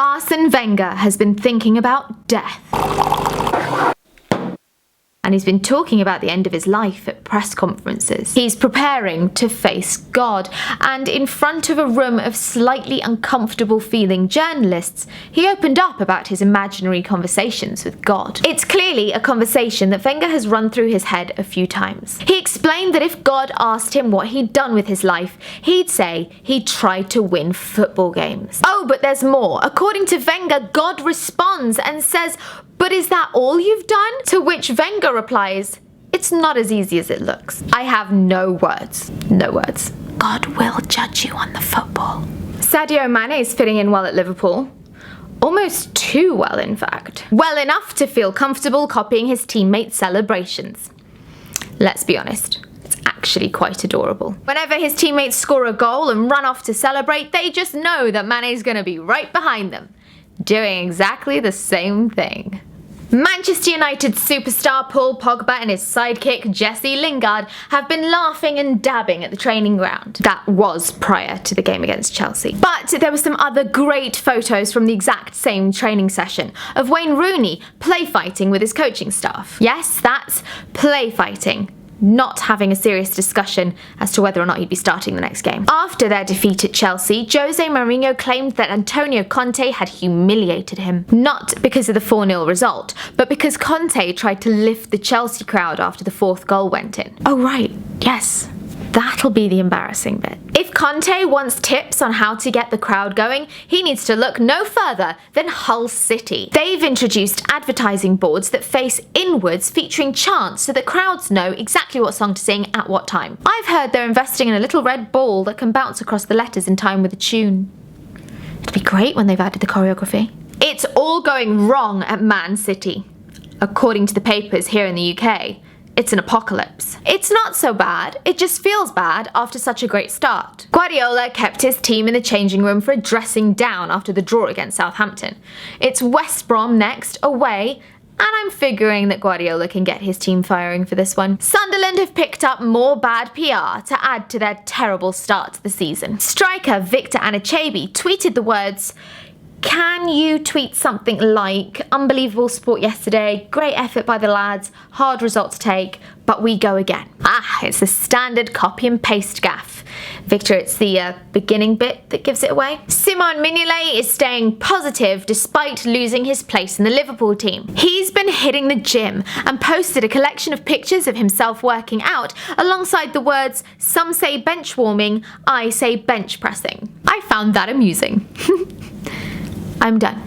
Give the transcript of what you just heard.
Arsene Wenger has been thinking about death. And he's been talking about the end of his life at press conferences. He's preparing to face God, and in front of a room of slightly uncomfortable feeling journalists, he opened up about his imaginary conversations with God. It's clearly a conversation that Wenger has run through his head a few times. He explained that if God asked him what he'd done with his life, he'd say he tried to win football games. Oh, but there's more. According to Wenger, God responds and says, "But is that all you've done?" To which Wenger replies, "It's not as easy as it looks." I have no words. No words. God will judge you on the football. Sadio Mane is fitting in well at Liverpool. Almost too well, in fact. Well enough to feel comfortable copying his teammates' celebrations. Let's be honest. It's actually quite adorable. Whenever his teammates score a goal and run off to celebrate, they just know that Mane's gonna be right behind them, doing exactly the same thing. Manchester United superstar Paul Pogba and his sidekick Jesse Lingard have been laughing and dabbing at the training ground. That was prior to the game against Chelsea. But there were some other great photos from the exact same training session of Wayne Rooney play fighting with his coaching staff. Yes, that's play fighting. Not having a serious discussion as to whether or not he'd be starting the next game. After their defeat at Chelsea, Jose Mourinho claimed that Antonio Conte had humiliated him. Not because of the 4-0 result, but because Conte tried to lift the Chelsea crowd after the 4th goal went in. Oh right, yes. That'll be the embarrassing bit. If Conte wants tips on how to get the crowd going, he needs to look no further than Hull City. They've introduced advertising boards that face inwards featuring chants so that crowds know exactly what song to sing at what time. I've heard they're investing in a little red ball that can bounce across the letters in time with the tune. It'd be great when they've added the choreography. It's all going wrong at Man City. According to the papers here in the UK, it's an apocalypse. It's not so bad, it just feels bad after such a great start. Guardiola kept his team in the changing room for a dressing down after the draw against Southampton. It's West Brom next, away, and I'm figuring that Guardiola can get his team firing for this one. Sunderland have picked up more bad PR to add to their terrible start to the season. Striker Victor Anichebe tweeted the words, "Can you tweet something like, unbelievable sport yesterday, great effort by the lads, hard result to take, but we go again." It's the standard copy and paste gaff. Victor, it's the beginning bit that gives it away. Simon Mignolet is staying positive despite losing his place in the Liverpool team. He's been hitting the gym and posted a collection of pictures of himself working out alongside the words, "Some say bench warming, I say bench pressing." I found that amusing. I'm done.